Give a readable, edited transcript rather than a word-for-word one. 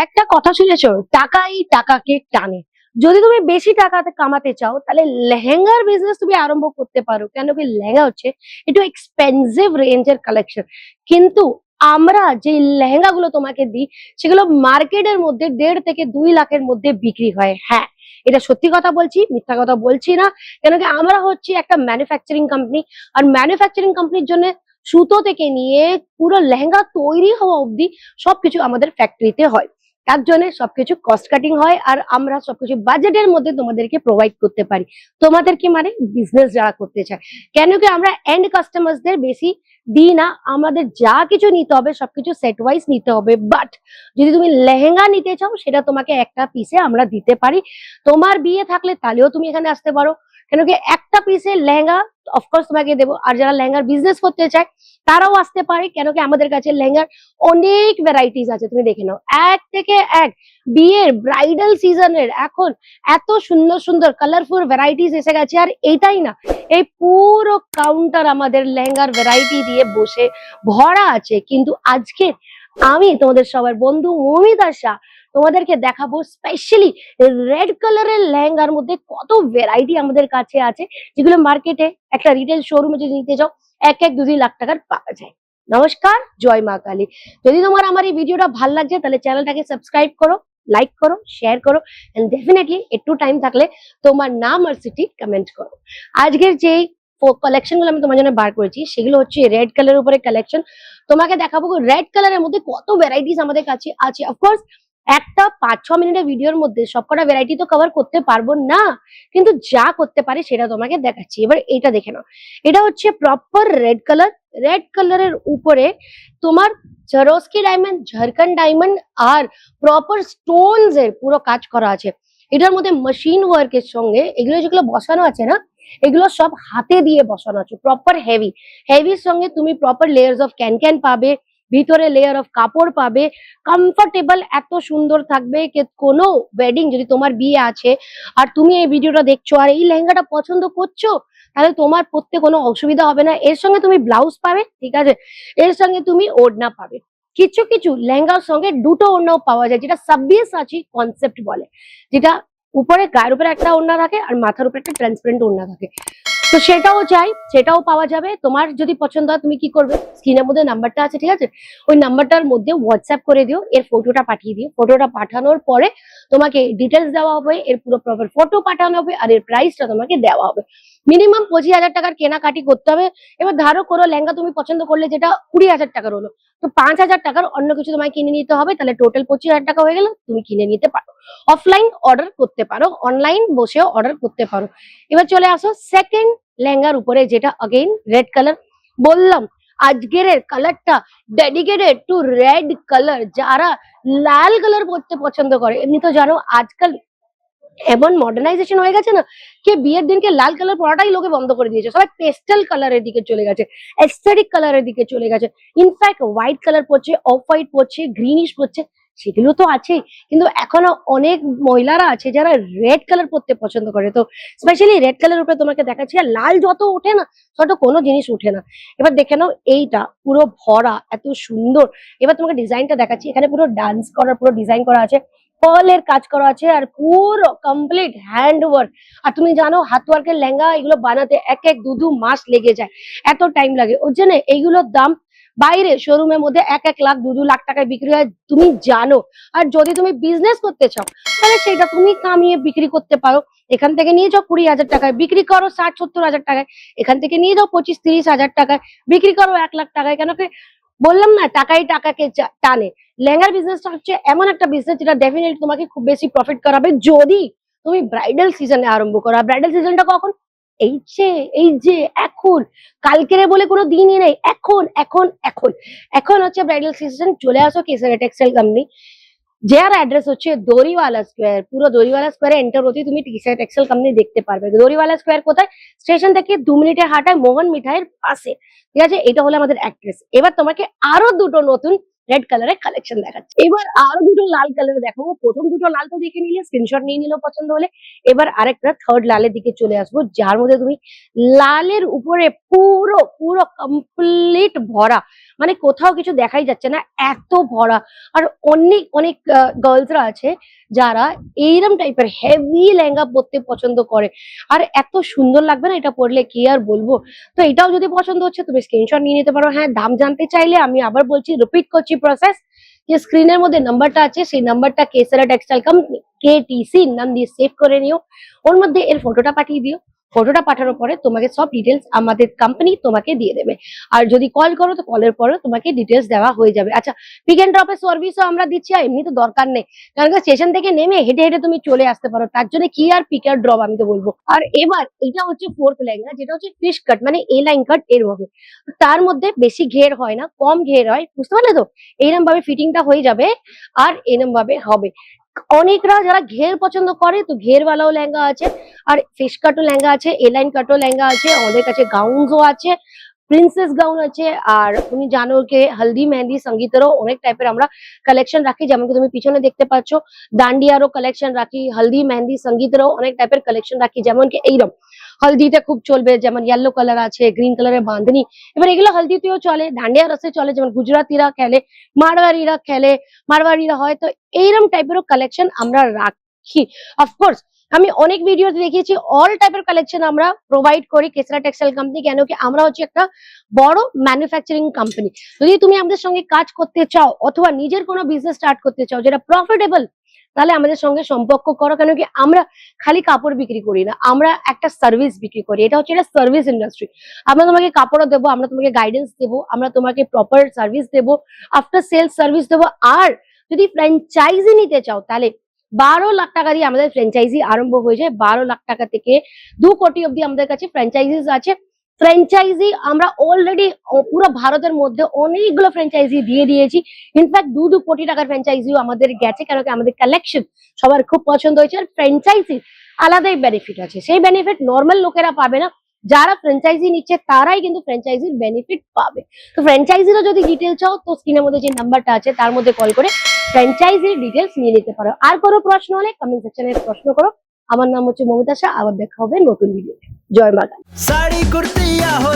একটা কথা শুনেছো, টাকাই টাকাকে টানে। যদি তুমি বেশি টাকা কামাতে চাও তাহলে লেহেঙ্গার বিজনেস তুমি আরম্ভ করতে পারো, কেন কি লেহেঙ্গা হচ্ছে একটু এক্সপেন্সিভ রেঞ্জের কালেকশন। কিন্তু আমরা যে লেহেঙ্গা গুলো তোমাকে দিই সেগুলো মার্কেটের মধ্যে 1.5 থেকে 2 লাখের মধ্যে বিক্রি হয়। হ্যাঁ, এটা সত্যি কথা বলছি, মিথ্যা কথা বলছি না। কেন কি আমরা হচ্ছে একটা ম্যানুফ্যাকচারিং কোম্পানি, আর ম্যানুফ্যাকচারিং কোম্পানির জন্য সুতো থেকে নিয়ে পুরো লেহেঙ্গা তৈরি হওয়া অবধি সবকিছু আমাদের ফ্যাক্টরিতে হয়। তার জন্য সবকিছু কস্ট কাটিং হয়, আর আমরা সবকিছু বাজেটের মধ্যে তোমাদেরকে প্রোভাইড করতে পারি। তোমাদেরকে মানে বিজনেস যারা করতে চায়, কেন কি আমরা এন্ড কাস্টমার্সদের বেশি দিই না। আমাদের যা কিছু নিতে হবে সবকিছু সেট ওয়াইজ নিতে হবে, বাট যদি তুমি লেহেঙ্গা নিতে চাও সেটা তোমাকে একটা পিসে আমরা দিতে পারি। তোমার বিয়ে থাকলে তাহলেও তুমি এখানে আসতে পারো, কেন কি একটা পিসের লেহেঙ্গা অফকোর্স তোমাকে দেবো। আর যারা লেহেঙ্গার বিজনেস করতে চায় তারাও আসতে পারে, কেন কি আমাদের কাছে লেহেঙ্গার অনেক ভ্যারাইটিস আছে। তুমি দেখে নাও, এক থেকে এক বিয়ের ব্রাইডাল সিজনের এখন এত সুন্দর সুন্দর কালারফুল ভ্যারাইটিস এসে গেছে। আর এইটাই না, এই পুরো কাউন্টার আমাদের লেহেঙ্গার ভ্যারাইটি দিয়ে বসে ভরা আছে। কিন্তু আজকে আমি তোমাদের সবার বন্ধু মৌমিতা শাহ তোমাদেরকে দেখাবো স্পেশালি রেড কালারের লেহেঙ্গার মধ্যে কত ভ্যারাইটি আমাদের কাছে আছে, যেগুলো মার্কেটে একটা রিটেল শোরুমে যদি নিতে যাও 1-2 লাখ টাকার পাওয়া যায়। নমস্কার, জয় মা কালী। যদি তোমার আমার এই ভিডিওটা ভালো লাগছে তাহলে চ্যানেলটাকে সাবস্ক্রাইব করো, লাইক করো, শেয়ার করো, এন্ড ডেফিনেটলি একটু টাইম থাকলে তোমার নাম আর সিটি কমেন্ট করো। আজকের যে কালেকশন গুলো আমি তোমার জন্য বার করেছি সেগুলো হচ্ছে রেড কালারের উপরে কালেকশন। তোমাকে দেখাবো রেড কালারের মধ্যে কত ভ্যারাইটিস আমাদের কাছে আছে। অফকোর্স একটা 5-6 মিনিটের ভিডিওর মধ্যে সবকটা ভ্যারাইটি তো কভার করতে পারবো না, কিন্তু যা করতে পারি সেটা তোমাকে দেখাচ্ছি। এবার এটা দেখে নাও, এটা হচ্ছে প্রপার রেড কালার। রেড কালারের উপরে তোমার সরোস্কি ডায়মন্ড, ঝাড়খন্ড ডায়মন্ড আর প্রপার স্টোনস এর পুরো কাজ করা আছে। এটার মধ্যে মেশিন ওয়ার্কের সঙ্গে এগুলো যেগুলো বসানো আছে না, এগুলো সব হাতে দিয়ে বসানো আছে। প্রপার হেভি হেভির সঙ্গে তুমি প্রপার লেয়ার্স অফ ক্যান পাবে, ভিতরে লেয়ার অফ কাপড় পাবে, কমফোর্টেবল এত সুন্দর থাকবে। কোনো ওয়েডিং যদি তোমার বিয়ে আছে আর তুমি এই ভিডিওটা দেখছো আর এই লেহেঙ্গাটা পছন্দ করছো, তাহলে তোমার পরতে কোনো অসুবিধা হবে না। এর সঙ্গে তুমি ব্লাউজ পাবে, ঠিক আছে, এর সঙ্গে তুমি ওড়না পাবে। কিছু কিছু লেহেঙ্গার সঙ্গে দুটো ওড়নাও পাওয়া যায়, যেটা সাব্বিয়াসাচি কনসেপ্ট বলে, যেটা উপরে গায়ের উপরে একটা ওড়না থাকে আর মাথার উপরে একটা ট্রান্সপারেন্ট ওড়না থাকে। তো সেটাও চাই, সেটাও পাওয়া যাবে। তোমার যদি পছন্দ হয় তুমি কি করবে, স্ক্রিনের মধ্যে নাম্বারটা আছে, ঠিক আছে, ওই নাম্বারটার মধ্যে হোয়াটসঅ্যাপ করে দিও, এর ফটোটা পাঠিয়ে দিও। ফটোটা পাঠানোর পরে তোমাকে ডিটেলস দেওয়া হবে, এর পুরো প্রপার ফটো পাঠানো হবে, আর এর প্রাইসটা তোমাকে দেওয়া হবে। মিনিমাম 25,000 টাকার কেনাকাটি করতে হবে। এবার ধরো কোনো লেহেঙ্গা তুমি পছন্দ করলে যেটা 20,000 টাকার হলো, তো 5,000 টাকার অন্য কিছু তোমায় কিনে নিতে হবে, তাহলে টোটাল 25,000 টাকা হয়ে গেল। তুমি কিনে নিতে পারো, অফলাইন অর্ডার করতে পারো, অনলাইন বসেও অর্ডার করতে পারো। এবার চলে আসো সেকেন্ড লেহেঙ্গার উপরে, যেটা अगेन রেড কালার। বললাম আজকের কালারটা ডেডিকেটেড টু রেড কালার। যারা লাল কালার পরতে পছন্দ করে, এমনি তো জানো আজকাল এমন মডার্নাইজেশন হয়ে গেছে না, কে বিয়ের দিনকে লাল কালার পরাটাই লোকে বন্ধ করে দিয়েছে। সবাই পেস্টেল কালারের দিকে চলে গেছে, এস্থেটিক কালারের দিকে চলে গেছে। ইনফ্যাক্ট হোয়াইট কালার পরছে, অফ হোয়াইট পরছে, গ্রিনিশ পরছে, সেগুলো তো আছেই। কিন্তু এখনো অনেক মহিলারা আছে যারা রেড কালার পরতে পছন্দ করে। তো স্পেশালি রেড কালার উপরে তোমাকে দেখাচ্ছি। আর লাল যত ওঠে না, তত কোনো জিনিস ওঠে না। এবার দেখে নাও, এইটা পুরো ভরা, এত সুন্দর। এবার তোমাকে ডিজাইনটা দেখাচ্ছি। এখানে পুরো ডান্স করার পুরো ডিজাইন করা আছে, পার্লের কাজ করা আছে, আর পুরো কমপ্লিট হ্যান্ড ওয়ার্ক। আর তুমি জানো হাত ওয়ার্কের লেহেঙ্গা এগুলো বানাতে 1-2 মাস লেগে যায়, এত টাইম লাগে। ওর জন্য এইগুলোর দাম বাইরে শোরুমের মধ্যে 1 লাখ 2 লাখ টাকায় বিক্রি হয়, তুমি জানো। আর যদি তুমি বিজনেস করতে চাও তাহলে সেটা তুমি কামিয়ে বিক্রি করতে পারো। এখান থেকে নিয়ে যাও 20,000 টাকায়, বিক্রি করো 60-70 হাজার টাকায়। এখান থেকে নিয়ে যাও 25-30 হাজার টাকায়, বিক্রি করো 1 লাখ টাকায়। কেন কি বললাম না, টাকাই টাকাকে টানে। লেহেঙ্গার বিজনেসটা হচ্ছে এমন একটা বিজনেস যেটা ডেফিনেটলি তোমাকে খুব বেশি প্রফিট করাবে যদি তুমি ব্রাইডাল সিজনে আরম্ভ করো। ব্রাইডাল সিজনটা কখন? এই যে এখন, কালকের বলে কোনো দিনই নেই, এখন এখন এখন এখন হচ্ছে ব্রাইডাল সিজন। চলে আসো কেসারি টেক্সটাইল কোম্পানি, যার অ্যাড্রেস হচ্ছে দড়িওয়ালা স্কোয়ার। পুরো দড়িওয়ালা স্কোয়ারে এন্টার হতে তুমি কেসারি টেক্সটাইল কোম্পানি দেখতে পারবে। দড়িওয়ালা স্কোয়ার কোথায়? স্টেশন থেকে 2 মিনিটের হাঁটায় মোহন মিঠাইয়ের পাশে, ঠিক আছে। এটা হলো আমাদের অ্যাড্রেস। এবার তোমাকে আরো দুটো নতুন রেড কালারের কালেকশন দেখাচ্ছি। এবার আরো দুটো লাল কালার দেখাবো। প্রথম দুটো লাল তো দেখে নিলে, স্ক্রিনশট নিয়ে নিলেও পছন্দ হলে। এবার আরেকটা থার্ড লালের দিকে চলে আসবো, যার মধ্যে তুমি লালের উপরে পুরো পুরো কমপ্লিট ভরা, মানে কোথাও কিছু দেখাই যাচ্ছে না, এত ভরা। আর অনেক অনেক গার্লসরা আছে যারা এইরকম টাইপের হেভি লেহেঙ্গা পরতে পছন্দ করে, আর এত সুন্দর লাগবে না এটা পরলে, কি আর বলবো। তো এটাও যদি পছন্দ হচ্ছে তুমি স্ক্রিনশট নিয়ে নিতে পারো। হ্যাঁ, দাম জানতে চাইলে আমি আবার বলছি, রিপিট করছি প্রসেস, যে স্ক্রিনের মধ্যে নাম্বারটা আছে সেই নাম্বারটা কেসরা টেক্সটাইল কোম্পানি KTC নাম দিয়ে সেভ করে নিও, ওর মধ্যে এর ফটোটা পাঠিয়ে দিও। ফটোটা পাঠানোর পরে তোমাকে সব ডিটেলস আমাদের কোম্পানি তোমাকে দিয়ে দেবে। আর যদি কল করো তো কলের পরেও তোমাকে ডিটেলস দেওয়া হয়ে যাবে। আচ্ছা, পিক এন্ড ড্রপের সার্ভিসও আমরা দিচ্ছি, আর এমনি তো দরকার নেই, কারণ স্টেশন থেকে নেমে হেঁটে হেঁটে তুমি চলে আসতে পারো, তার জন্য কি আর পিক আর ড্রপ আমি তো বলবো। আর এবার এটা হচ্ছে ফোর্থ লেহেঙ্গা, যেটা হচ্ছে ফিশ কাট, মানে এ লাইন কাট এরভাবে। তার মধ্যে বেশি ঘের হয় না, কম ঘের হয়, বুঝতে পারলে তো? এইরকম ভাবে ফিটিংটা হয়ে যাবে, আর এরকম ভাবে হবে। অনেকরা যারা ঘের পছন্দ করে, তো ঘের ওয়ালাও লেহেঙ্গা আছে, আর ফিশ কাটও লেহেঙ্গা আছে, এ লাইন কাটও লেহেঙ্গা আছে, আমাদের কাছে গাউনসও আছে, প্রিন্সেস গাউন আছে। আর তুমি জানো যে হলদি মেহেন্দি সঙ্গীতেরও অনেক টাইপের আমরা কালেকশন রাখি, যেমন কি তুমি পিছনে দেখতে পাচ্ছ দান্ডিয়ারও কালেকশন রাখি, হলদি মেহেন্দি সঙ্গীতেরও অনেক টাইপের কালেকশন রাখি। যেমন কি এইরকম হলদিতে খুব চলবে, যেমন ইয়েলো কালার আছে, গ্রিন কালারের বাঁধনি, এবার এগুলো হলদিতেও চলে, দান্ডিয়া রসে চলে, যেমন গুজরাটিরা খেলে, মারওয়ারিরা খেলে, মারওয়ারিরা হয়, তো এইরকম টাইপেরও কালেকশন আমরা রাখি। অফকোর্স আমি অনেক ভিডিওতে দেখিয়েছি, অল টাইপের কালেকশন আমরা প্রোভাইড করি কেসরা টেক্সটাইল কোম্পানি, কেন কি আমরা হচ্ছে একটা বড় ম্যানুফ্যাকচারিং কোম্পানি। যদি তুমি আমাদের সঙ্গে কাজ করতে চাও অথবা নিজের কোনো বিজনেস স্টার্ট করতে চাও যেটা প্রফিটেবল, তাহলে আমাদের সঙ্গে সম্পর্ক করো, কেন কি আমরা খালি কাপড় বিক্রি করি না, আমরা একটা সার্ভিস বিক্রি করি। এটা হচ্ছে একটা সার্ভিস ইন্ডাস্ট্রি। আমরা তোমাকে কাপড়ও দেবো, আমরা তোমাকে গাইডেন্স দেবো, আমরা তোমাকে প্রপার সার্ভিস দেবো, আফটার সেলস সার্ভিস দেবো। আর যদি ফ্র্যাঞ্চাইজি নিতে চাও তাহলে 12 লাখ টাকা দিয়ে আমাদের ফ্র্যাঞ্চাইজি আরম্ভ হয়ে যায়। 12 লাখ টাকা থেকে 2 কোটি অব্দি আমাদের কাছে ফ্র্যাঞ্চাইজিস আছে। ফ্র্যাঞ্চাইজি আমরা অলরেডি পুরো ভারতের মধ্যে অনেকগুলো ফ্র্যাঞ্চাইজি দিয়ে দিয়েছি। ইনফ্যাক্ট 2 কোটি টাকার ফ্র্যাঞ্চাইজিও আমাদের গেছে, কেন কি আমাদের কালেকশন সবার খুব পছন্দ হয়েছে। আর ফ্র্যাঞ্চাইজি আলাদাই বেনিফিট আছে, সেই বেনিফিট নর্মাল লোকেরা পাবে না, যারা ফ্র্যাঞ্চাইজি নিচ্ছে তারাই কিন্তু ফ্র্যাঞ্চাইজির বেনিফিট পাবে। তো ফ্র্যাঞ্চাইজিরও যদি ডিটেল চাও তো স্ক্রিনের মধ্যে যে নাম্বারটা আছে তার মধ্যে কল করে ফ্র্যাঞ্চাইজির ডিটেলস নিয়ে নিতে পারো। আর কোনো প্রশ্ন হলে কমেন্ট সেকশনে প্রশ্ন করো। আমার নাম হচ্ছে মমিতা শাহ, আবার দেখা হবে নতুন ভিডিওতে। জয় মা। साड़ी कुर्ती या हो